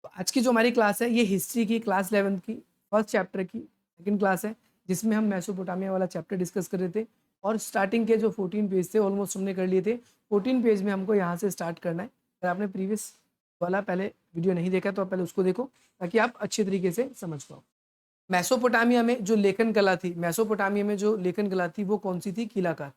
तो आज की जो हमारी क्लास है ये हिस्ट्री की क्लास 11th की फर्स्ट चैप्टर की सेकंड क्लास है, जिसमें हम मेसोपोटामिया वाला चैप्टर डिस्कस कर रहे थे। और स्टार्टिंग के जो 14 पेज थे ऑलमोस्ट हमने कर लिए थे। 14 पेज में हमको यहाँ से स्टार्ट करना है। अगर आपने प्रीवियस वाला पहले वीडियो नहीं देखा तो आप पहले उसको देखो ताकि आप अच्छे तरीके से समझ पाओ। मेसोपोटामिया में जो लेखन कला थी, मेसोपोटामिया में जो लेखन कला थी वो कौन सी थी? कीलाकार।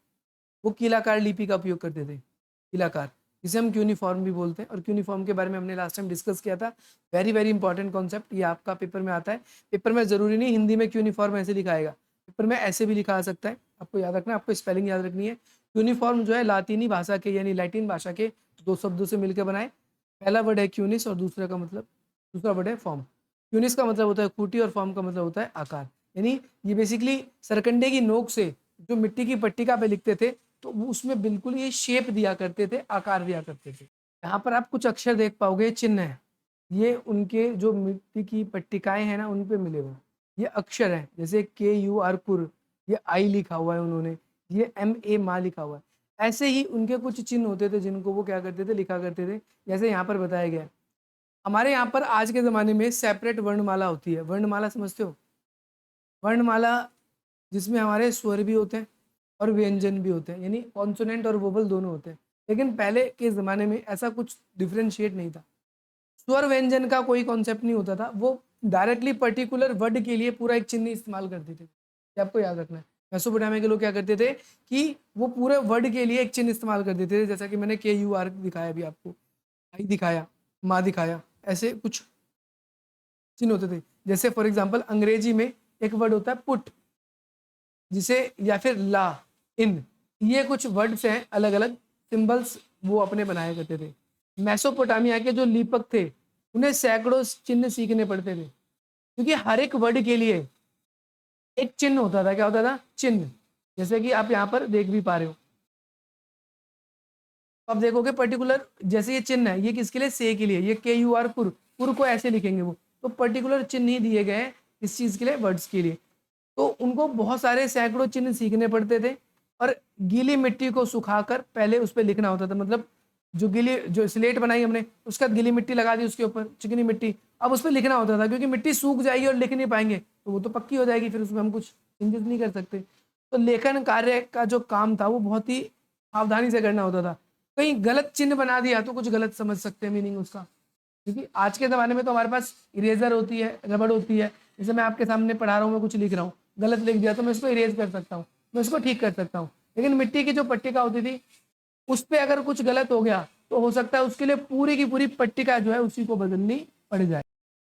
वो कीलाकार लिपि का उपयोग करते थे। कीलाकार, जिसे हम क्यूनिफॉर्म भी बोलते हैं, और क्यूनिफॉर्म के बारे में हमने लास्ट टाइम डिस्कस किया था। वेरी वेरी इंपॉर्टेंट कॉन्सेप्ट, ये आपका पेपर में आता है। पेपर में जरूरी नहीं हिंदी में क्यूनिफॉर्म ऐसे लिखाएगा, पेपर में ऐसे भी लिखा आ सकता है। आपको याद रखना, आपको स्पेलिंग याद रखनी है। क्यूनिफॉर्म जो है लातीनी भाषा के यानी लैटिन भाषा के दो शब्दों से मिलकर बनाए। पहला वर्ड है क्यूनिस और दूसरा वर्ड है फॉर्म। क्यूनिस का मतलब होता है खूंटी और फॉर्म का मतलब होता है आकार। यानी ये बेसिकली सरकंडे की नोक से जो मिट्टी की पट्टिका पे लिखते थे तो वो उसमें बिल्कुल ये शेप दिया करते थे, आकार दिया करते थे। यहाँ पर आप कुछ अक्षर देख पाओगे, चिन्ह है, ये उनके जो मिट्टी की पट्टिकाएं हैं ना उन पे मिले हुए ये अक्षर है। जैसे KUR कुर, ये आई लिखा हुआ है उन्होंने, ये MA माँ लिखा हुआ है। ऐसे ही उनके कुछ चिन्ह होते थे जिनको वो क्या करते थे, लिखा करते थे। जैसे यहाँ पर बताया गया है। हमारे यहाँ पर आज के ज़माने में सेपरेट वर्णमाला होती है। वर्णमाला समझते हो? वर्णमाला जिसमें हमारे स्वर भी होते हैं और व्यंजन भी होते हैं, यानी कॉन्सोनेंट और वोवल दोनों होते हैं। लेकिन पहले के ज़माने में ऐसा कुछ डिफ्रेंशिएट नहीं था। स्वर व्यंजन का कोई कॉन्सेप्ट नहीं होता था। वो डायरेक्टली पर्टिकुलर वर्ड के लिए पूरा एक चिन्ह इस्तेमाल करते थे। ये आपको याद रखना है। मेसोपोटामिया के लोग क्या करते थे कि वो पूरे वर्ड के लिए एक चिन्ह इस्तेमाल कर देते थे। जैसा कि मैंने KUR दिखाया अभी आपको, आई दिखाया, माँ दिखाया, ऐसे कुछ चिन्ह होते थे। जैसे फॉर एग्जाम्पल अंग्रेजी में एक वर्ड होता है पुट, जिसे या फिर ला, इन, ये कुछ वर्ड्स हैं अलग अलग सिंबल्स वो अपने बनाया करते थे। मेसोपोटामिया के जो लिपक थे उन्हें सैकड़ों चिन्ह सीखने पड़ते थे, क्योंकि हर एक वर्ड के लिए एक चिन्ह होता था। क्या होता था? चिन्ह। जैसे कि आप यहाँ पर देख भी पा रहे हो, तो आप देखोगे पर्टिकुलर, जैसे ये चिन्ह है ये किसके लिए? से के लिए। ये KUR कुर, कुर को ऐसे लिखेंगे वो, तो पर्टिकुलर चिन्ह ही दिए गए हैं इस चीज के लिए, वर्ड्स के लिए। तो उनको बहुत सारे सैकड़ों चिन्ह सीखने पड़ते थे। और गीली मिट्टी को सुखाकर पहले उस पर लिखना होता था। मतलब जो स्लेट बनाई हमने, उसके बाद गीली मिट्टी लगा दी उसके ऊपर, चिकनी मिट्टी, अब उस पर लिखना होता था। क्योंकि मिट्टी सूख जाएगी और लिख नहीं पाएंगे तो वो तो पक्की हो जाएगी, फिर उसमें हम कुछ चेंजेस नहीं कर सकते। तो लेखन कार्य का जो काम था वो बहुत ही सावधानी से करना होता था। कहीं गलत चिन्ह बना दिया तो कुछ गलत समझ सकते हैं मीनिंग उसका। क्योंकि आज के ज़माने में तो हमारे पास इरेजर होती है, रबड़ होती है। जैसे मैं आपके सामने पढ़ा रहा हूँ, मैं कुछ लिख रहा हूँ, गलत लिख दिया तो मैं इसको इरेज कर सकता हूँ, मैं इसको ठीक कर सकता हूँ। लेकिन मिट्टी की जो पट्टिका होती थी उस पर अगर कुछ गलत हो गया तो हो सकता है उसके लिए पूरी की पूरी पट्टिका जो है उसी को बदलनी पड़ जाए।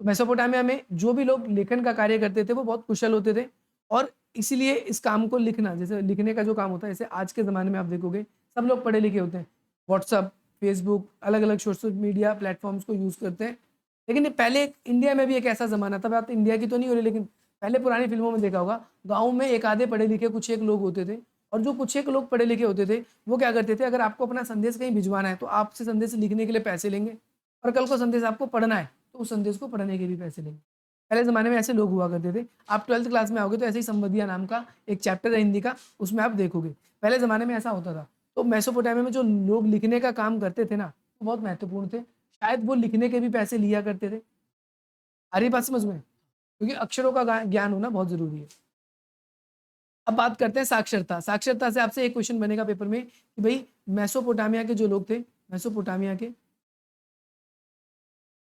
तो मेसोपोटामिया में जो भी लोग लेखन का कार्य करते थे वो बहुत कुशल होते थे। और इसीलिए इस काम को लिखना, जैसे लिखने का जो काम होता है, जैसे आज के ज़माने में आप देखोगे सब लोग पढ़े लिखे होते हैं, व्हाट्सअप, फेसबुक, अलग अलग सोशल मीडिया प्लेटफॉर्म्स को यूज़ करते हैं। लेकिन पहले इंडिया में भी एक ऐसा ज़माना था, बात इंडिया की तो नहीं हो रही, लेकिन पहले पुरानी फिल्मों में देखा होगा, गाँव में एक आधे पढ़े लिखे कुछ एक लोग होते थे। और जो कुछ एक लोग पढ़े लिखे होते थे वो क्या करते थे, अगर आपको अपना संदेश कहीं भिजवाना है तो आपसे संदेश लिखने के लिए पैसे लेंगे, और कल को संदेश आपको पढ़ना है तो उस संदेश को पढ़ने के भी पैसे लेंगे। पहले ज़माने में ऐसे लोग हुआ करते थे। आप 12th क्लास में आओगे तो ऐसे ही संवदिया नाम का एक चैप्टर है हिंदी का, उसमें आप देखोगे पहले ज़माने में ऐसा होता था। तो मेसोपोटामिया में जो लोग लिखने का काम करते थे ना वो बहुत महत्वपूर्ण थे। शायद वो लिखने के भी पैसे लिया करते थे। आ रही बात समझ में? क्योंकि अक्षरों का ज्ञान होना बहुत ज़रूरी है। अब बात करते हैं साक्षरता। साक्षरता से आपसे एक क्वेश्चन बनेगा पेपर में कि भाई मेसोपोटामिया के जो लोग थे, मेसोपोटामिया के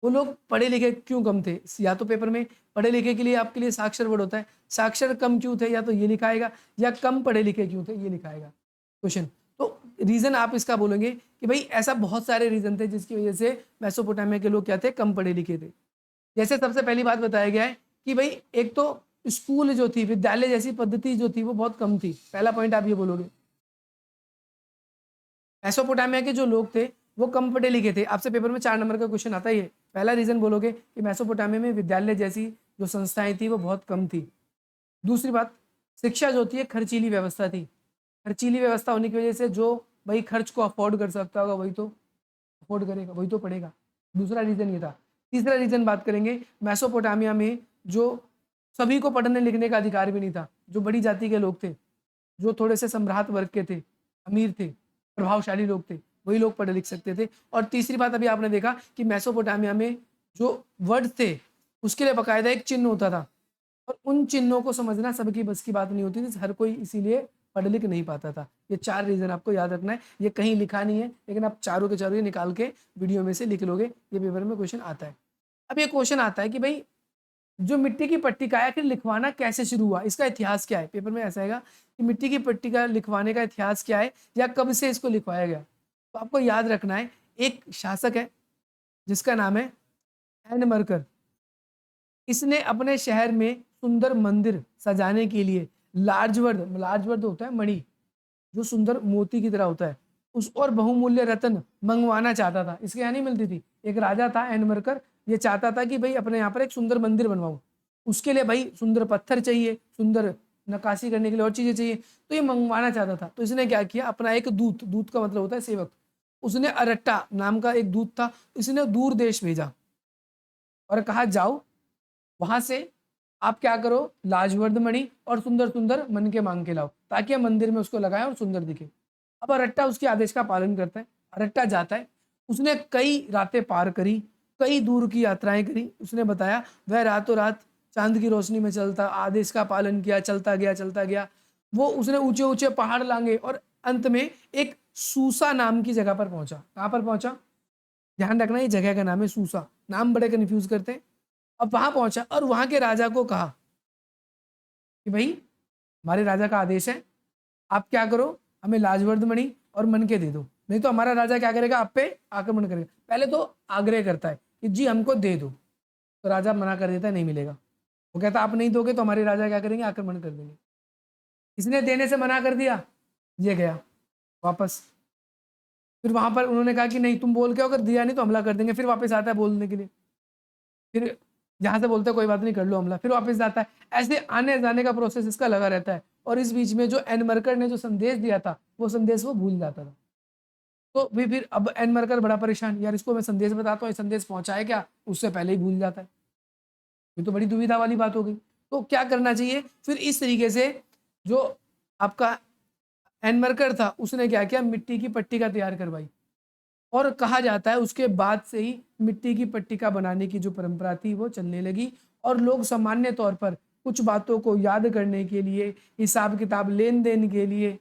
वो लोग पढ़े लिखे क्यों कम थे? या तो पेपर में पढ़े लिखे के लिए आपके लिए साक्षर वर्ड होता है, साक्षर कम क्यों थे, या तो ये लिखाएगा, या कम पढ़े लिखे क्यों थे ये लिखाएगा क्वेश्चन। तो रीजन आप इसका बोलेंगे कि भाई ऐसा बहुत सारे रीजन थे जिसकी वजह से मेसोपोटामिया के लोग क्या थे, कम पढ़े लिखे थे। जैसे सबसे पहली बात बताया गया है कि भाई एक तो स्कूल जो थी, विद्यालय जैसी पद्धति जो थी वो बहुत कम थी। पहला पॉइंट आप ये बोलोगे। मेसोपोटामिया के जो लोग थे वो कम पढ़े लिखे थे। आपसे पेपर में 4 नंबर का क्वेश्चन आता है। ये पहला रीजन बोलोगे कि मेसोपोटामिया में विद्यालय जैसी जो संस्थाएं थी वो बहुत कम थी। दूसरी बात, शिक्षा जो थी खर्चीली व्यवस्था थी। खर्चीली व्यवस्था होने की वजह से जो भाई खर्च को अफोर्ड कर सकता होगा वही तो अफोर्ड करेगा, वही तो पढ़ेगा। दूसरा रीजन ये था। तीसरा रीजन बात करेंगे, मेसोपोटामिया में जो सभी को पढ़ने लिखने का अधिकार भी नहीं था। जो बड़ी जाति के लोग थे, जो थोड़े से सम्राट वर्ग के थे, अमीर थे, प्रभावशाली लोग थे, वही लोग पढ़े लिख सकते थे। और तीसरी बात अभी आपने देखा कि मेसोपोटामिया में जो वर्ड थे उसके लिए बकायदा एक चिन्ह होता था, और उन चिन्हों को समझना सबकी बस की बात नहीं होती थी, हर कोई इसीलिए पढ़ लिख नहीं पाता था। ये 4 रीज़न आपको याद रखना है, ये कहीं लिखा नहीं है, लेकिन आप चारों के चारों ये निकाल के वीडियो में से लिख लोगे, ये पेपर में क्वेश्चन आता है। अब ये क्वेश्चन आता है कि भाई जो मिट्टी की पट्टिका है आखिर लिखवाना कैसे शुरू हुआ, इसका इतिहास क्या है। पेपर में ऐसा आएगा कि मिट्टी की पट्टिका लिखवाने का इतिहास क्या है या कब से इसको लिखवाया गया। तो आपको याद रखना है, एक शासक है जिसका नाम है एन मरकर। इसने अपने शहर में सुंदर मंदिर सजाने के लिए लार्ज वर्द होता है मणि, जो सुंदर मोती की तरह होता है, उस और बहुमूल्य रत्न मंगवाना चाहता था। इसके यहाँ नहीं मिलती थी। एक राजा था एन मरकर, ये चाहता था कि भाई अपने यहाँ पर एक सुंदर मंदिर बनवाऊं, उसके लिए भाई सुंदर पत्थर चाहिए, सुंदर नक्काशी करने के लिए और चीजें चाहिए, तो ये मंगवाना चाहता था। तो इसने क्या किया, अपना एक दूत, दूत का मतलब होता है सेवक, उसने अरट्टा नाम का एक दूत था, इसने दूर देश भेजा और कहा जाओ वहां से आप क्या करो, लाजवर्द मणि और सुंदर सुंदर मन के मांग के लाओ, ताकि हम मंदिर में उसको लगाएं और सुंदर दिखे। अब अरट्टा उसके आदेश का पालन करता है, अरट्टा जाता है, उसने कई रातें पार करी, कई दूर की यात्राएं करी। उसने बताया वह रातों रात चांद की रोशनी में चलता, आदेश का पालन किया, चलता गया। वो उसने ऊंचे ऊंचे पहाड़ लांगे और अंत में एक सूसा नाम की जगह पर पहुंचा। कहाँ पर पहुंचा, ध्यान रखना ये जगह का नाम है सूसा, नाम बड़े कंफ्यूज करते हैं। अब वहां पहुंचा और वहां के राजा को कहा कि भाई हमारे राजा का आदेश है, आप क्या करो, हमें लाजवर्द मणि और मन के दे दो, नहीं तो हमारा राजा क्या करेगा, आप पे आक्रमण करेगा। पहले तो आग्रह करता है कि जी हमको दे दो, तो राजा मना कर देता है, नहीं मिलेगा। वो कहता आप नहीं दोगे तो हमारे राजा क्या करेंगे, आक्रमण कर देंगे। इसने देने से मना कर दिया, ये गया वापस। फिर वहां पर उन्होंने कहा कि नहीं तुम बोल के अगर दिया नहीं तो हमला कर देंगे। फिर वापस आता है बोलने के लिए, फिर यहाँ से बोलते कोई बात नहीं कर लो हमला, फिर वापस जाता है। ऐसे आने जाने का प्रोसेस इसका लगा रहता है, और इस बीच में जो एन मरकर ने जो संदेश दिया था वो संदेश वो भूल जाता था। तो भी फिर अब एन मरकर बड़ा परेशान, यार इसको मैं संदेश बताता हूँ, ये संदेश पहुंचाए क्या, उससे पहले ही भूल जाता है। ये तो बड़ी दुविधा वाली बात हो गई। तो क्या करना चाहिए फिर, इस तरीके से जो आपका एन मरकर था उसने क्या किया, मिट्टी की पट्टिका तैयार करवाई, और कहा जाता है उसके बाद से ही मिट्टी की पट्टिका बनाने की जो परंपरा थी वो चलने लगी, और लोग सामान्य तौर पर कुछ बातों को याद करने के लिए, हिसाब किताब लेन देन के लिए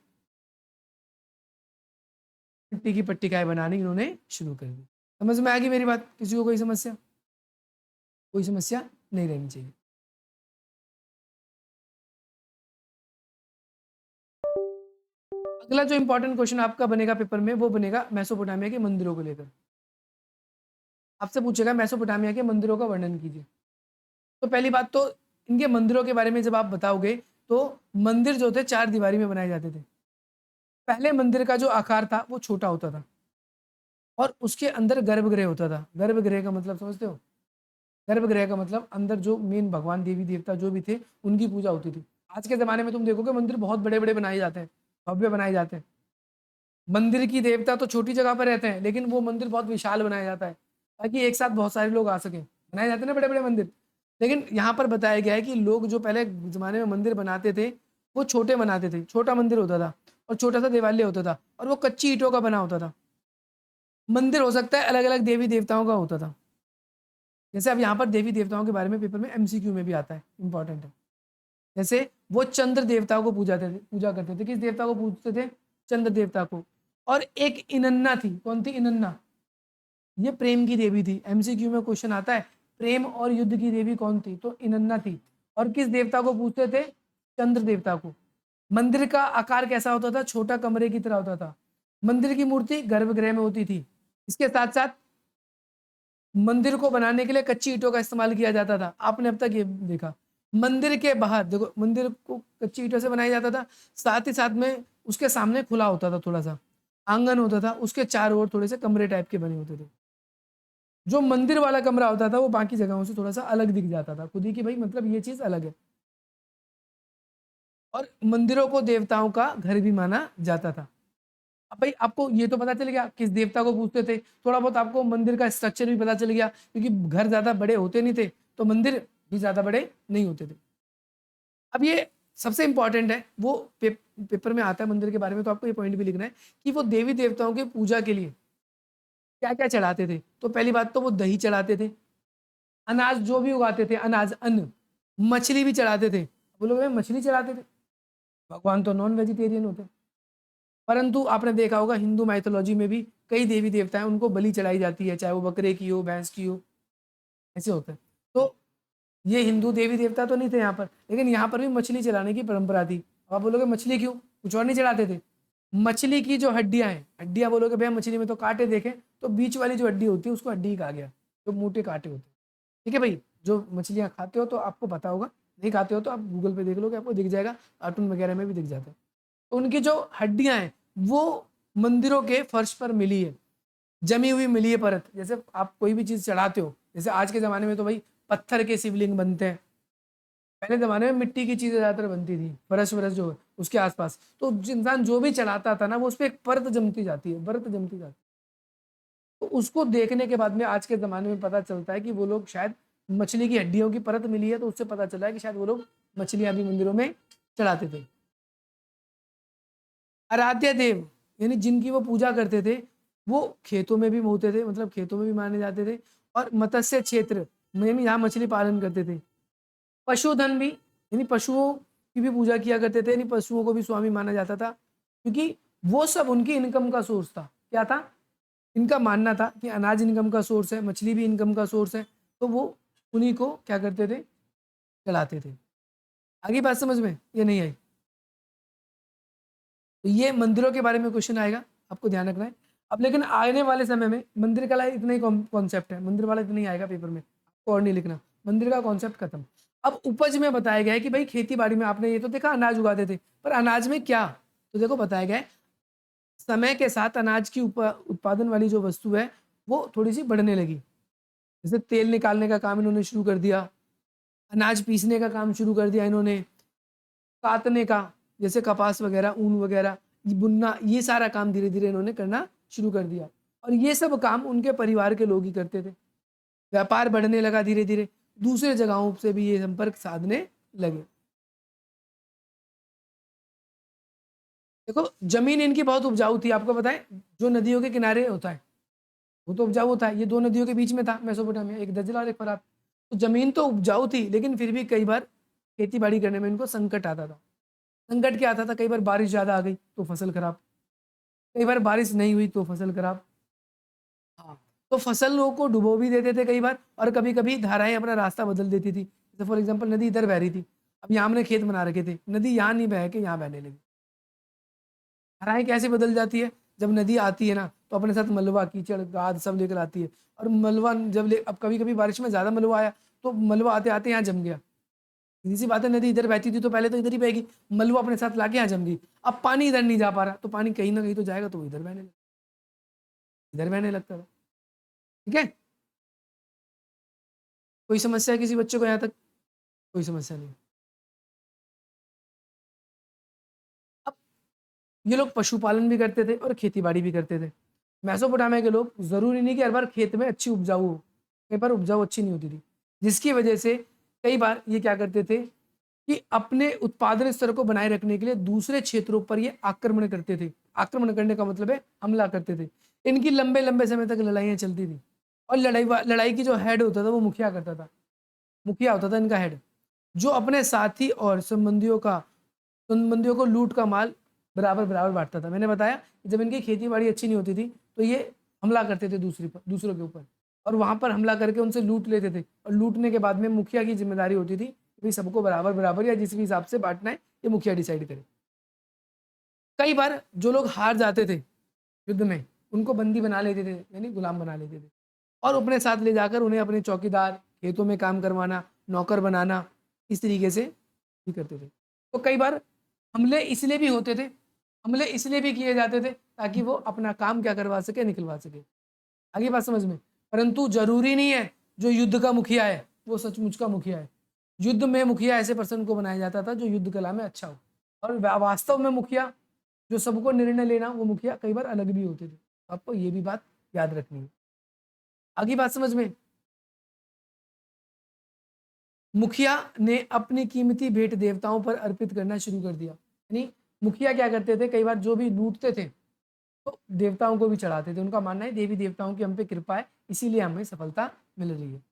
मिट्टी की पट्टिकाएं बनानी इन्होंने शुरू कर दी। समझ में आ गई मेरी बात, किसी को कोई समस्या, कोई समस्या नहीं रहनी चाहिए। अगला जो इंपॉर्टेंट क्वेश्चन आपका बनेगा पेपर में वो बनेगा मेसोपोटामिया के मंदिरों को लेकर। आपसे पूछेगा मेसोपोटामिया के मंदिरों का वर्णन कीजिए। तो पहली बात तो इनके मंदिरों के बारे में जब आप बताओगे तो मंदिर जो थे 4 दीवारी में बनाए जाते थे। पहले मंदिर का जो आकार था वो छोटा होता था, और उसके अंदर गर्भगृह होता था। गर्भगृह का मतलब समझते हो, गर्भगृह का मतलब अंदर जो मेन भगवान देवी देवता जो भी थे उनकी पूजा होती थी। आज के जमाने में तुम देखोगे मंदिर बहुत बड़े बड़े बनाए जाते हैं, भव्य बनाए जाते हैं। मंदिर की देवता तो छोटी जगह पर रहते हैं, लेकिन वो मंदिर बहुत विशाल बनाया जाता है ताकि एक साथ बहुत सारे लोग आ सकें। बनाए जाते हैं ना बड़े बड़े मंदिर। लेकिन यहाँ पर बताया गया है कि लोग जो पहले जमाने में मंदिर बनाते थे वो छोटे बनाते थे, छोटा मंदिर होता था और छोटा सा देवालय होता था, और वो कच्ची ईंटों का बना होता था। मंदिर हो सकता है अलग अलग देवी देवताओं का होता था। जैसे अब यहाँ पर देवी देवताओं के बारे में पेपर में एमसीक्यू में भी आता है, इंपॉर्टेंट है। जैसे वो चंद्र देवताओं को पूजा करते थे। किस देवता को पूजते थे, चंद्र देवता को। और एक इनन्ना थी, कौन थी, इनन्ना, ये प्रेम की देवी थी। एमसीक्यू में क्वेश्चन आता है प्रेम और युद्ध की देवी कौन थी, तो इनन्ना थी। और किस देवता को पूजते थे, चंद्र देवता को। मंदिर का आकार कैसा होता था, छोटा कमरे की तरह होता था। मंदिर की मूर्ति गर्भगृह में होती थी। इसके साथ साथ मंदिर को बनाने के लिए कच्ची ईंटों का इस्तेमाल किया जाता था। आपने अब तक ये देखा, मंदिर के बाहर देखो, मंदिर को कच्ची ईंटों से बनाया जाता था, साथ ही साथ में उसके सामने खुला होता था, थोड़ा सा आंगन होता था, उसके चारों ओर थोड़े से कमरे टाइप के बने होते थे। जो मंदिर वाला कमरा होता था वो बाकी जगहों से थोड़ा सा अलग दिख जाता था, खुद ही कि भाई मतलब ये चीज अलग है। और मंदिरों को देवताओं का घर भी माना जाता था। अब भाई आपको ये तो पता चल गया किस देवता को पूजते थे, थोड़ा बहुत आपको मंदिर का स्ट्रक्चर भी पता चल गया, क्योंकि घर ज्यादा बड़े होते नहीं थे तो मंदिर भी ज्यादा बड़े नहीं होते थे। अब ये सबसे इंपॉर्टेंट है, वो पेपर में आता है मंदिर के बारे में, तो आपको ये पॉइंट भी लिखना है कि वो देवी देवताओं की पूजा के लिए क्या क्या चढ़ाते थे। तो पहली बात तो वो दही चढ़ाते थे, अनाज जो भी उगाते थे, अनाज, अन्न, मछली भी चढ़ाते थे। बोलोगे मछली चढ़ाते थे, भगवान तो नॉन वेजिटेरियन होते हैं। परंतु आपने देखा होगा हिंदू माइथोलॉजी में भी कई देवी देवता हैं, उनको बलि चढ़ाई जाती है, चाहे वो बकरे की हो, भैंस की हो, ऐसे होता है। तो ये हिंदू देवी देवता तो नहीं थे यहाँ पर, लेकिन यहाँ पर भी मछली चढ़ाने की परंपरा थी। अब आप बोलोगे मछली क्यों, कुछ और नहीं चढ़ाते थे? मछली की जो हड्डियां हैं, हड्डियां बोलोगे भैया मछली में तो कांटे देखे, तो बीच वाली जो हड्डी होती है उसको हड्डी कहा गया, जो मोटे कांटे होते हैं। ठीक है भाई, जो मछलियां खाते हो तो आपको पता होगा, नहीं खाते हो तो आप गूगल पे देख लोगे, आपको दिख जाएगा, कार्टून वगैरह में भी दिख जाता है। तो उनकी जो हड्डियां हैं वो मंदिरों के फर्श पर मिली है, जमी हुई मिली है परत। जैसे आप कोई भी चीज चढ़ाते हो, जैसे आज के जमाने में तो भाई पत्थर के शिवलिंग बनते हैं, पहले जमाने में मिट्टी की चीजें ज्यादातर बनती थी, फरस वरस जो है उसके आसपास। तो इंसान जो भी चढ़ाता था ना, वो उस पर एक परत जमती जाती है, परत जमती जाती है। तो उसको देखने के बाद में आज के ज़माने में पता चलता है कि वो लोग शायद मछली की हड्डियों की परत मिली है, तो उससे पता चला है कि शायद वो लोग मछलियां भी मंदिरों में चढ़ाते थे। आराध्य देव यानी जिनकी वो पूजा करते थे, वो खेतों में भी होते थे, मतलब खेतों में भी माने जाते थे, और मत्स्य क्षेत्र में भी यहाँ मछली पालन करते थे। पशुधन भी, यानी पशुओं की भी पूजा किया करते थे, यानी पशुओं को भी स्वामी माना जाता था, क्योंकि वो सब उनकी इनकम का सोर्स था। क्या था? इनका मानना था कि अनाज इनकम का सोर्स है, मछली भी इनकम का सोर्स है, तो वो उन्हीं को क्या करते थे, चलाते थे। आगे बात समझ में ये नहीं आई? तो ये मंदिरों के बारे में क्वेश्चन आएगा, आपको ध्यान रखना है। अब लेकिन आने वाले समय में मंदिर का इतना ही कॉन्सेप्ट है, मंदिर वाला इतना ही आएगा पेपर में, आपको और नहीं लिखना, मंदिर का कॉन्सेप्ट खत्म। अब उपज में बताया गया है कि भाई खेती बाड़ी में आपने ये तो देखा अनाज उगाते थे, पर अनाज में क्या, तो देखो बताया गया है समय के साथ अनाज की उत्पादन वाली जो वस्तु है वो थोड़ी सी बढ़ने लगी। जैसे तेल निकालने का काम इन्होंने शुरू कर दिया, अनाज पीसने का काम शुरू कर दिया इन्होंने, काटने का, जैसे कपास वगैरह, ऊन वगैरह, बुनना, ये सारा काम धीरे धीरे इन्होंने करना शुरू कर दिया। और ये सब काम उनके परिवार के लोग ही करते थे। व्यापार बढ़ने लगा धीरे धीरे, दूसरे जगहों से भी ये संपर्क साधने लगे। देखो जमीन इनकी बहुत उपजाऊ थी, आपको बताएं, जो नदियों के किनारे होता है वो तो उपजाऊ था, ये दो नदियों के बीच में था मेसोपोटामिया, एक दजला और एक फरात। तो जमीन तो उपजाऊ थी, लेकिन फिर भी कई बार खेती बाड़ी करने में इनको संकट आता था। संकट क्या आता था, कई बार बारिश ज्यादा आ गई तो फसल खराब, कई बार बारिश नहीं हुई तो फसल खराब। हाँ, तो फसलों को डुबो भी देते थे कई बार, और कभी कभी धाराएं अपना रास्ता बदल देती थी। जैसे फॉर एग्जाम्पल नदी इधर बह रही थी, अब यहाँ हमने खेत बना रखे थे, नदी यहाँ नहीं बह के यहाँ बहने लगी। धाराएं कैसे बदल जाती है, जब नदी आती है ना तो अपने साथ मलबा, कीचड़, गाद सब लेकर आती है। और मलबा जब अब कभी कभी बारिश में ज्यादा मलबा आया, तो मलबा आते आते यहाँ जम गया। सीधी सी बात है, नदी इधर बहती थी तो पहले तो इधर ही बहेगी, मलबा अपने साथ लाके यहाँ जम गई। अब पानी इधर नहीं जा पा रहा, तो पानी कहीं ना कहीं तो जाएगा, तो वो इधर बहने लगता था। ठीक है, कोई समस्या है किसी बच्चे को यहाँ तक? कोई समस्या नहीं। अब ये लोग पशुपालन भी करते थे और खेती बाड़ी भी करते थे। मेसोपोटामिया के लोग, जरूरी नहीं कि हर बार खेत में अच्छी उपजाऊ हो, कई बार उपजाऊ अच्छी नहीं होती थी, जिसकी वजह से कई बार ये क्या करते थे कि अपने उत्पादन स्तर को बनाए रखने के लिए दूसरे क्षेत्रों पर ये आक्रमण करते थे। आक्रमण करने का मतलब है हमला करते थे। इनकी लंबे लंबे समय तक लड़ाइयाँ चलती थी, और लड़ाई की जो हेड होता था वो मुखिया करता था, मुखिया होता था इनका हेड, जो अपने साथी और संबंधियों को लूट का माल बराबर बराबर बांटता था। मैंने बताया जब इनकी खेती बाड़ी अच्छी नहीं होती थी तो ये हमला करते थे दूसरों के ऊपर, और वहां पर हमला करके उनसे लूट लेते थे, और लूटने के बाद में मुखिया की जिम्मेदारी होती थी कि भाई सबको बराबर बराबर या जिस भी हिसाब से बांटना है ये मुखिया डिसाइड करे। कई बार जो लोग हार जाते थे युद्ध में, उनको बंदी बना लेते थे, यानी गुलाम बना लेते थे, और अपने साथ ले जाकर उन्हें अपने चौकीदार, खेतों में काम करवाना, नौकर बनाना, इस तरीके से भी करते थे। तो कई बार हमले इसलिए भी होते थे, हमले इसलिए भी किए जाते थे ताकि वो अपना काम क्या करवा सके, निकलवा सके। आगे बात समझ में? परंतु जरूरी नहीं है जो युद्ध का मुखिया है वो सचमुच का मुखिया है। युद्ध में मुखिया ऐसे पर्सन को बनाया जाता था जो युद्ध कला में अच्छा हो, और वास्तव में मुखिया जो सबको निर्णय लेना, वो मुखिया कई बार अलग भी होते थे। आपको ये भी बात याद रखनी है। आगे बात समझ में? मुखिया ने अपनी कीमती भेंट देवताओं पर अर्पित करना शुरू कर दिया। यानी मुखिया क्या करते थे, कई बार जो भी लूटते थे तो देवताओं को भी चढ़ाते थे। उनका मानना है देवी देवताओं की हम पे कृपा है, इसीलिए हमें सफलता मिल रही है।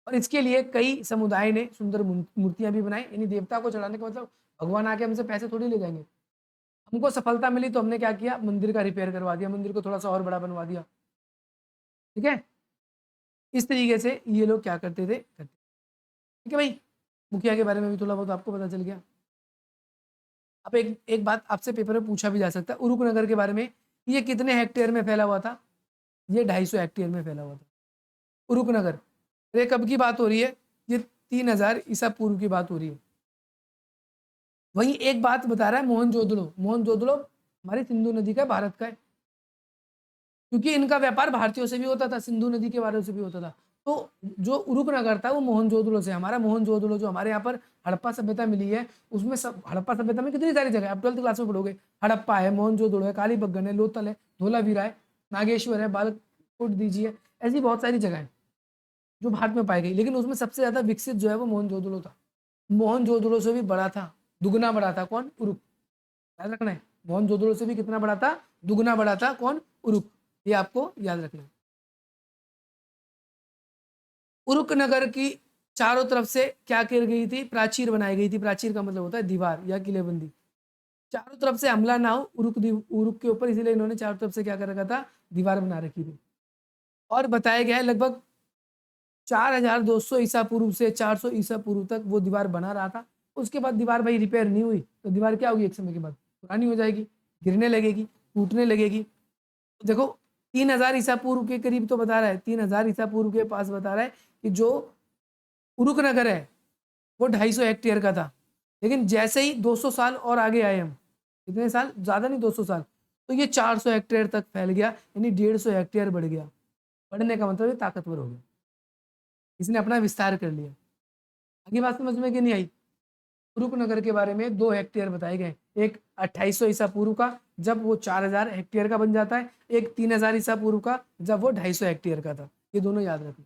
और इसके लिए कई समुदाय ने सुंदर मूर्तियां भी बनाई। यानी देवता को चढ़ाने का मतलब भगवान आके हमसे पैसे थोड़ी ले जाएंगे। हमको सफलता मिली तो हमने क्या किया, मंदिर का रिपेयर करवा दिया, मंदिर को थोड़ा सा और बड़ा बनवा दिया। ठीक है, इस तरीके से ये लोग क्या करते थे, करते। ठीक है भाई, मुखिया के बारे में भी थोड़ा बहुत आपको पता चल गया। अब एक एक बात आपसे पेपर में पूछा भी जा सकता है, उरुक नगर के बारे में, ये कितने हेक्टेयर में फैला हुआ था? ये 250 हेक्टेयर में फैला हुआ था उरुक नगर। ये कब की बात हो रही है? ये 3000 ईसा पूर्व की बात हो रही है। वहीं एक बात बता रहा है मोहनजोदड़ो, मोहनजोदड़ो हमारी सिंधु नदी का, भारत का है, क्योंकि इनका व्यापार भारतीयों से भी होता था, सिंधु नदी के बारे से भी होता था। तो जो उरुक नगर था वो मोहनजोदड़ो से, हमारा मोहनजोदड़ो जो हमारे यहाँ पर हड़प्पा सभ्यता मिली है, उसमें सब हड़प्पा सभ्यता में कितनी सारी जगह, आप 12th क्लास में पढ़ोगे, हड़प्पा है, मोहनजोदड़ो है, कालीबंगन है, लोथल है, धोलावीरा है, नागेश्वर है, बालकोट दीजिए, ऐसी बहुत सारी जगह है जो भारत में पाई गई। लेकिन उसमें सबसे ज्यादा विकसित जो है वो मोहनजोदड़ो था। मोहनजोदड़ो से भी बड़ा था, दुगना बड़ा था, कौन? उरुक। याद रखना है, मोहनजोदड़ो से भी कितना बड़ा था? दुगना बड़ा था, कौन? उरुक। ये आपको याद रखना है। उरुक नगर की चारों तरफ से क्या की गई थी? प्राचीर बनाई गई थी। प्राचीर का मतलब होता है दीवार या किलेबंदी। चारों तरफ से हमला ना हो उरुक के ऊपर, इसीलिए इन्होंने चारों तरफ से क्या कर रखा था? दीवार बना रखी थी। और बताया गया है लगभग 4200 ईसा पूर्व से 400 ईसा पूर्व तक वो दीवार बना रहा था। उसके बाद दीवार भाई रिपेयर नहीं हुई तो दीवार क्या होगी? एक समय के बाद पुरानी हो जाएगी, गिरने लगेगी, टूटने लगेगी। तो देखो 3000 ईसा पूर्व के करीब तो बता रहा है, 3000 ईसा पूर्व के पास बता रहा है कि जो उरुक नगर है वो 250 हेक्टेयर का था। लेकिन जैसे ही 200 साल और आगे आए हम, कितने साल, ज्यादा नहीं 200 साल, तो ये 400 हेक्टेयर तक फैल गया, यानी 150 हेक्टेयर बढ़ गया। बढ़ने का मतलब ये ताकतवर हो गया, इसने अपना विस्तार कर लिया। आगे बात समझ में कि नहीं आई? उरुक नगर के बारे में 2 हेक्टेयर बताए गए, एक 2800 ईसा पूर्व का जब वो 4000 हेक्टेयर का बन जाता है, एक 3000 ईसा पूर्व का जब वो 250 हेक्टेयर का था। ये दोनों याद रखना,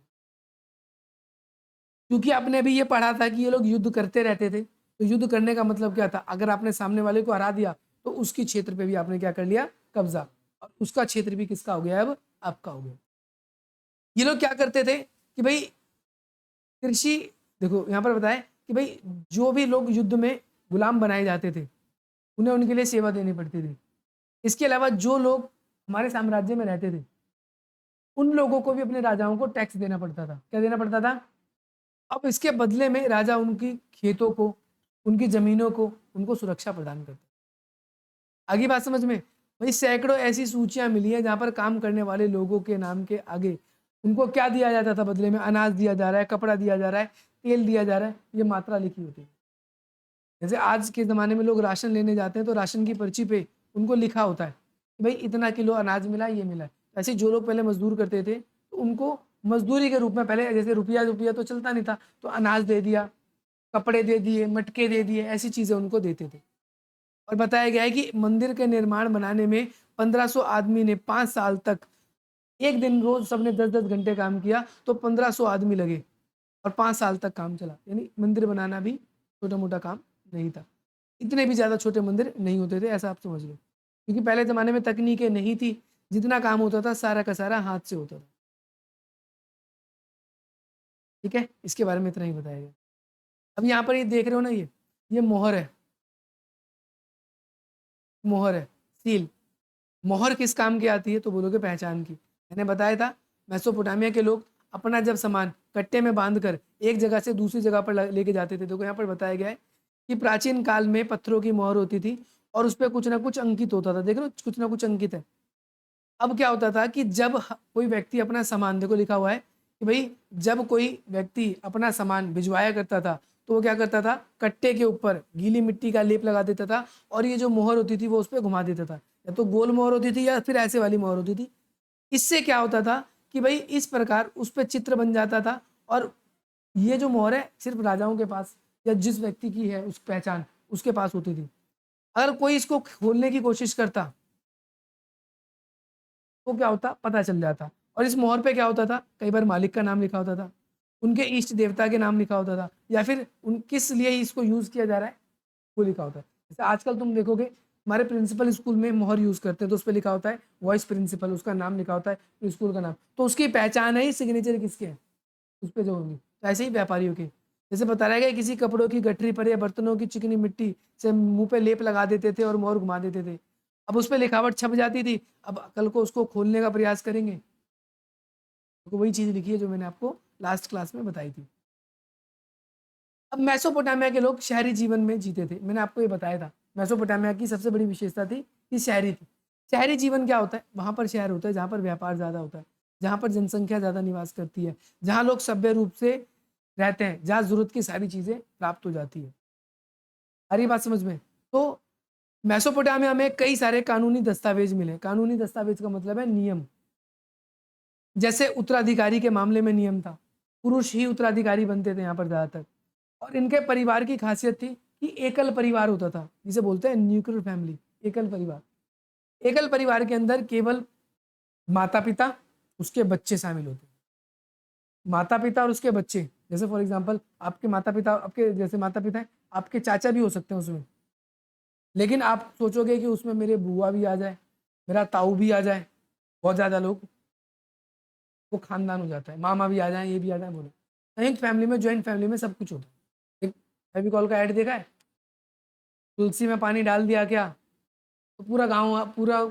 क्योंकि आपने अभी ये पढ़ा था कि ये लोग युद्ध करते रहते थे। तो युद्ध करने का मतलब क्या था? अगर आपने सामने वाले को हरा दिया तो उसकी क्षेत्र पे भी आपने क्या कर लिया? कब्जा। और उसका क्षेत्र भी किसका हो गया? अब आपका हो गया। ये लोग क्या करते थे कि भाई कृषि, देखो यहाँ पर बताए कि भाई जो भी लोग युद्ध में गुलाम बनाए जाते थे उन्हें उनके लिए सेवा देनी पड़ती थी। इसके अलावा जो लोग हमारे साम्राज्य में रहते थे उन लोगों को भी अपने राजाओं को टैक्स देना पड़ता था। क्या देना पड़ता था? अब इसके बदले में राजा उनकी खेतों को, उनकी जमीनों को, उनको सुरक्षा प्रदान करते। आगे बात समझ में? वही सैकड़ों ऐसी सूचियां मिली हैं जहां पर काम करने वाले लोगों के नाम के आगे उनको क्या दिया जाता था बदले में? अनाज दिया जा रहा है, कपड़ा दिया जा रहा है, तेल दिया जा रहा है, ये मात्रा लिखी होती है। जैसे आज के ज़माने में लोग राशन लेने जाते हैं तो राशन की पर्ची पे उनको लिखा होता है कि भाई इतना किलो अनाज मिला, ये मिला है। ऐसे जो लोग पहले मजदूर करते थे तो उनको मजदूरी के रूप में, पहले जैसे रुपया रुपया तो चलता नहीं था, तो अनाज दे दिया, कपड़े दे दिए, मटके दे दिए, ऐसी चीज़ें उनको देते थे। और बताया गया है कि मंदिर के निर्माण बनाने में 1500 आदमी ने 5 साल तक, एक दिन रोज सबने 10-10 घंटे काम किया तो 1500 आदमी लगे और 5 साल तक काम चला। यानी मंदिर बनाना भी छोटा मोटा काम नहीं था। इतने भी ज़्यादा छोटे मंदिर नहीं होते थे, ऐसा आप समझ लो, क्योंकि पहले ज़माने में तकनीकें नहीं थी, जितना काम होता था सारा का सारा हाथ से होता था। ठीक है, इसके बारे में इतना ही बताया गया। अब यहाँ पर ये देख रहे हो ना, ये मोहर है, मोहर है, सील। मोहर किस काम की आती है? तो बोलोगे पहचान की। मैंने बताया था मेसोपोटामिया के लोग अपना जब सामान कट्टे में बांधकर एक जगह से दूसरी जगह पर लेके जाते थे, तो यहाँ पर बताया गया है कि प्राचीन काल में पत्थरों की मोहर होती थी और उस पर कुछ ना कुछ अंकित होता था। देख रहे हो, कुछ ना कुछ अंकित है। अब क्या होता था कि जब कोई व्यक्ति अपना सामान, देखो लिखा हुआ है कि भाई जब कोई व्यक्ति अपना सामान भिजवाया करता था तो वो क्या करता था? कट्टे के ऊपर गीली मिट्टी का लेप लगा देता था और ये जो मोहर होती थी वो उस पर घुमा देता था। या तो गोल मोहर होती थी या फिर ऐसे वाली मोहर होती थी। इससे क्या होता था कि भाई इस प्रकार उस पर चित्र बन जाता था। और ये जो मोहर है सिर्फ राजाओं के पास या जिस व्यक्ति की है उस पहचान उसके पास होती थी। अगर कोई इसको खोलने की कोशिश करता तो क्या होता? पता चल जाता। और इस मोहर पे क्या होता था? कई बार मालिक का नाम लिखा होता था, उनके इष्ट देवता के नाम लिखा होता था, या फिर उन किस लिए इसको यूज किया जा रहा है वो लिखा होता है। जैसे आजकल तुम देखोगे हमारे प्रिंसिपल स्कूल में मोहर यूज करते हैं तो उस पर लिखा होता है वाइस प्रिंसिपल, उसका नाम लिखा होता है, स्कूल का नाम, तो उसकी पहचान है ही सिग्नेचर किसके है उस पर जो होगी। तो ऐसे ही व्यापारियों के, जैसे बताया गया किसी कपड़ों की गठरी पर या बर्तनों की चिकनी मिट्टी से मुंह पे लेप लगा देते थे और मोहर घुमा देते थे। अब उस पे लिखावट छप जाती थी, अब कल को उसको खोलने का प्रयास करेंगे तो वही चीज़ लिखी है जो मैंने आपको लास्ट क्लास में बताई थी। अब मेसोपोटामिया के लोग शहरी जीवन में जीते थे, मैंने आपको ये बताया था। मेसोपोटामिया की सबसे बड़ी विशेषता थी कि शहरी थी। शहरी जीवन क्या होता है? वहाँ पर शहर होता है जहाँ पर व्यापार ज़्यादा होता है, जहाँ पर जनसंख्या ज़्यादा निवास करती है, जहाँ लोग सभ्य रूप से रहते हैं, जहाँ ज़रूरत की सारी चीज़ें प्राप्त हो जाती है। आ रही बात समझ में? तो मेसोपोटामिया में कई सारे कानूनी दस्तावेज मिले। कानूनी दस्तावेज का मतलब है नियम। जैसे उत्तराधिकारी के मामले में नियम था, पुरुष ही उत्तराधिकारी बनते थे यहाँ पर ज़्यादातर। और इनके परिवार की खासियत थी कि एकल परिवार होता था, जिसे बोलते हैं न्यूक्लियर फैमिली, एकल परिवार। एकल परिवार के अंदर केवल माता पिता, उसके बच्चे शामिल होते हैं। माता पिता और उसके बच्चे, जैसे फॉर एग्जांपल आपके माता पिता, आपके जैसे माता पिता हैं, आपके चाचा भी हो सकते हैं उसमें। लेकिन आप सोचोगे कि उसमें मेरे बुआ भी आ जाए, मेरा ताऊ भी आ जाए, बहुत ज़्यादा लोग, वो खानदान हो जाता है, मामा भी आ जाए, ये भी आ जाए, बोले। संयुक्त फैमिली में, ज्वाइंट फैमिली में सब कुछ होता है। एक फेविकॉल का ऐड देखा है, तुलसी में पानी डाल दिया क्या तो पूरा गांव, पूरा,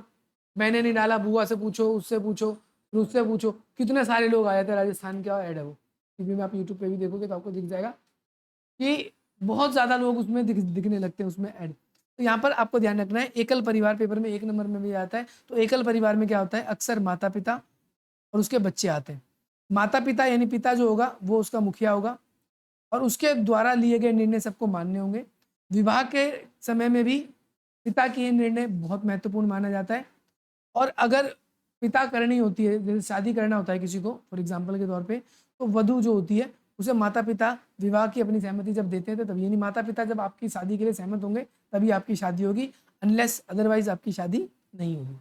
मैंने नहीं डाला, बुआ से पूछो, उससे पूछो, फिर उससे पूछो, कितने सारे लोग आ जाते हैं। राजस्थान का ऐड है वो, टीवी में आप यूट्यूब पे भी देखोगे तो आपको दिख जाएगा कि बहुत ज़्यादा लोग उसमें दिखने लगते हैं उसमें ऐड। तो यहाँ पर आपको ध्यान रखना है, एकल परिवार पेपर में 1 नंबर में भी आता है। तो एकल परिवार में क्या होता है? अक्सर माता पिता और उसके बच्चे आते हैं। माता पिता यानी पिता जो होगा वो उसका मुखिया होगा और उसके द्वारा लिए गए निर्णय सबको मानने होंगे। विवाह के समय में भी पिता की ये निर्णय बहुत महत्वपूर्ण माना जाता है। और अगर पिता करनी होती है, जैसे शादी करना होता है किसी को फॉर एग्जाम्पल के तौर पे, तो वधू जो होती है उसे माता पिता विवाह की अपनी सहमति जब देते हैं तो तभी, यानी माता पिता जब आपकी शादी के लिए सहमत होंगे तभी आपकी शादी होगी, अनलेस अदरवाइज आपकी शादी नहीं होगी।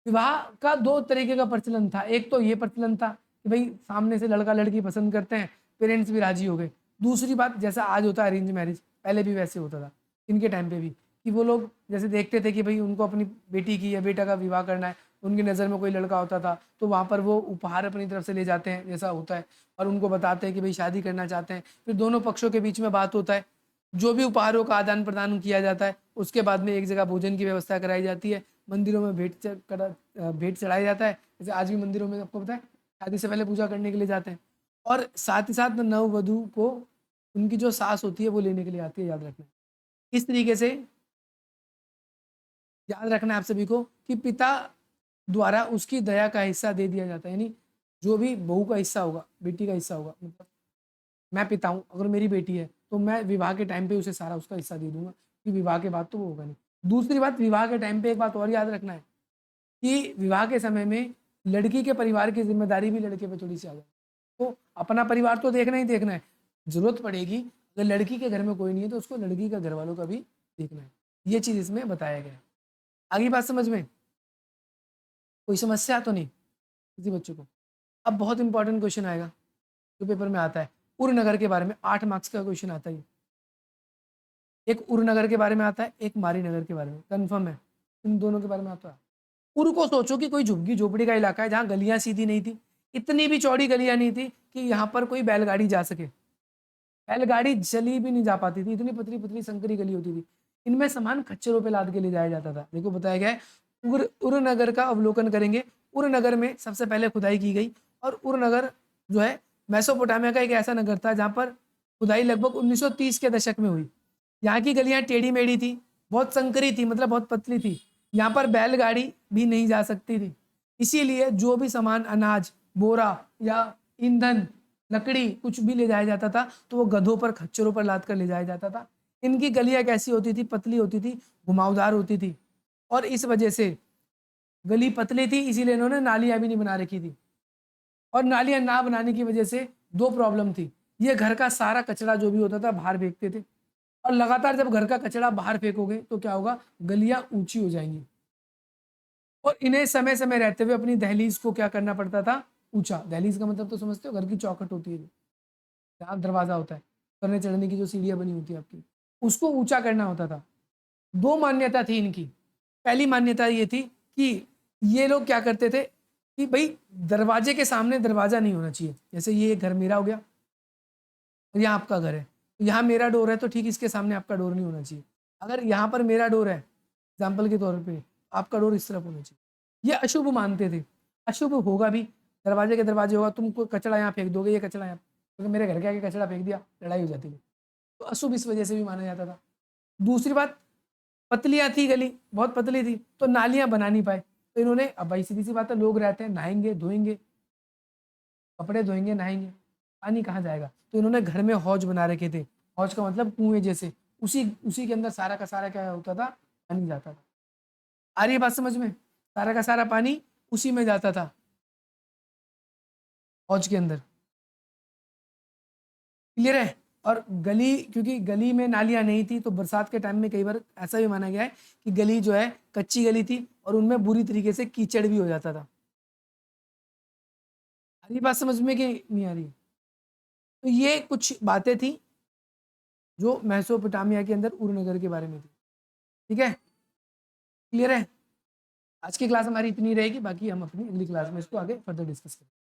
विवाह का 2 तरीके का प्रचलन था। एक तो ये प्रचलन था कि भाई सामने से लड़का लड़की पसंद करते हैं, पेरेंट्स भी राजी हो गए। दूसरी बात, जैसा आज होता है अरेंज मैरिज, पहले भी वैसे होता था इनके टाइम पे भी, कि वो लोग जैसे देखते थे कि भाई उनको अपनी बेटी की या बेटा का विवाह करना है, उनकी नज़र में कोई लड़का होता था तो वहाँ पर वो उपहार अपनी तरफ से ले जाते हैं, जैसा होता है, और उनको बताते हैं कि भाई शादी करना चाहते हैं। फिर दोनों पक्षों के बीच में बात होता है, जो भी उपहारों का आदान प्रदान किया जाता है, उसके बाद में एक जगह भोजन की व्यवस्था कराई जाती है। मंदिरों में भेंट चढ़ाया जाता है, जैसे आज भी मंदिरों में आपको पता है शादी से पहले पूजा करने के लिए जाते हैं। और साथ ही साथ नववधु को उनकी जो सास होती है वो लेने के लिए आती है, याद रखना। इस तरीके से याद रखना है आप सभी को कि पिता द्वारा उसकी दया का हिस्सा दे दिया जाता है, यानी जो भी बहू का हिस्सा होगा, बेटी का हिस्सा होगा, मतलब मैं पिता हूँ, अगर मेरी बेटी है तो मैं विवाह के टाइम पे उसे सारा उसका हिस्सा दे दूंगा, कि विवाह के बाद तो वो होगा नहीं। दूसरी बात, विवाह के टाइम पे एक बात और याद रखना है कि विवाह के समय में लड़की के परिवार की जिम्मेदारी भी लड़के पे थोड़ी सी आ जाए। तो अपना परिवार तो देखना ही देखना है, जरूरत पड़ेगी अगर लड़की के घर में कोई नहीं है तो उसको लड़की का घर वालों का भी देखना है। ये चीज़ इसमें बताया गया है। आगे बात समझ में? कोई समस्या तो नहीं किसी बच्चों को? अब बहुत इंपॉर्टेंट क्वेश्चन आएगा जो पेपर में आता है, उर नगर के बारे में 8 मार्क्स का क्वेश्चन आता है। एक उर नगर के बारे में आता है, एक मारी नगर के बारे में, कंफर्म है इन दोनों के बारे में आता है। उर को सोचो कि कोई झुग्गी झोपड़ी का इलाका है जहाँ गलियां सीधी नहीं थी, इतनी भी चौड़ी गलियां नहीं थी कि यहाँ पर कोई बैलगाड़ी जा सके, बैलगाड़ी चली भी नहीं जा पाती थी, इतनी पतली पतली संकरी गली होती थी। इनमें सामान खच्चरों पे लाद के ले जाया जाता था। देखो बताया गया है, उर नगर का अवलोकन करेंगे। उर नगर में सबसे पहले खुदाई की गई, और उर नगर जो है मेसोपोटामिया का एक ऐसा नगर था जहाँ पर खुदाई लगभग 1930 के दशक में हुई। यहाँ की गलियां टेढ़ी मेढ़ी थी, बहुत संकरी थी, मतलब बहुत पतली थी, यहाँ पर बैलगाड़ी भी नहीं जा सकती थी। इसीलिए जो भी सामान, अनाज, बोरा या ईंधन, लकड़ी, कुछ भी ले जाया जाता था तो वो गधों पर, खच्चरों पर लाद कर ले जाया जाता था। इनकी गलियां कैसी होती थी? पतली होती थी, घुमावदार होती थी, और इस वजह से गली पतली थी, इसीलिए इन्होंने नालियां भी नहीं बना रखी थी। और नालियां ना बनाने की वजह से 2 प्रॉब्लम थी, ये घर का सारा कचरा जो भी होता था बाहर फेंकते थे, और लगातार जब घर का कचरा बाहर फेंकोगे तो क्या होगा? गलियां ऊंची हो जाएंगी, और इन्हें समय समय रहते हुए अपनी दहलीज को क्या करना पड़ता था? ऊंचा। दहलीज का मतलब तो समझते हो, घर की चौखट होती है, जहाँ दरवाजा होता है, उतरने चढ़ने की जो सीढ़ियाँ बनी होती है आपकी, उसको ऊंचा करना होता था। 2 मान्यता थी इनकी। पहली मान्यता ये थी कि ये लोग क्या करते थे कि भाई दरवाजे के सामने दरवाजा नहीं होना चाहिए। जैसे ये घर मेरा हो गया और यहाँ आपका घर है, तो यहाँ मेरा डोर है तो ठीक इसके सामने आपका डोर नहीं होना चाहिए। अगर यहाँ पर मेरा डोर है एग्जाम्पल के तौर पे, आपका डोर इस तरफ होना चाहिए। ये अशुभ मानते थे, अशुभ होगा भी, दरवाजे के दरवाजे होगा, तुम कोई कचरा यहाँ फेंक दोगे, ये कचरा यहाँ, क्योंकि मेरे घर के आगे कचरा फेंक दिया, लड़ाई हो जाती है, तो अशुभ इस वजह से भी माना जाता था। दूसरी बात, पतलियाँ थी गली, बहुत पतली थी, तो नालियाँ बना नहीं पाए, तो इन्होंने, अब भाई सीधी सी बात है, लोग रहते हैं, नहाएंगे धोएंगे, कपड़े धोएंगे नहाएंगे, पानी कहाँ जाएगा, तो इन्होंने घर में हौज बना रखे थे। हौज का मतलब कुएं जैसे, उसी उसी के अंदर सारा का सारा क्या होता था, पानी जाता था। आ रही है बात समझ में? सारा का सारा पानी उसी में जाता था, हौज के अंदर। क्लियर है? और गली, क्योंकि गली में नालियां नहीं थी, तो बरसात के टाइम में कई बार ऐसा भी माना गया है कि गली जो है कच्ची गली थी और उनमें बुरी तरीके से कीचड़ भी हो जाता था। आ रही बात समझ में कि नहीं आ रही? तो ये कुछ बातें थी जो मेसोपोटामिया के अंदर उर नगर के बारे में थी। ठीक है, क्लियर है? आज की क्लास हमारी इतनी रहेगी, बाकी हम अपनी अगली क्लास में इसको आगे फर्दर डिस्कस करेंगे।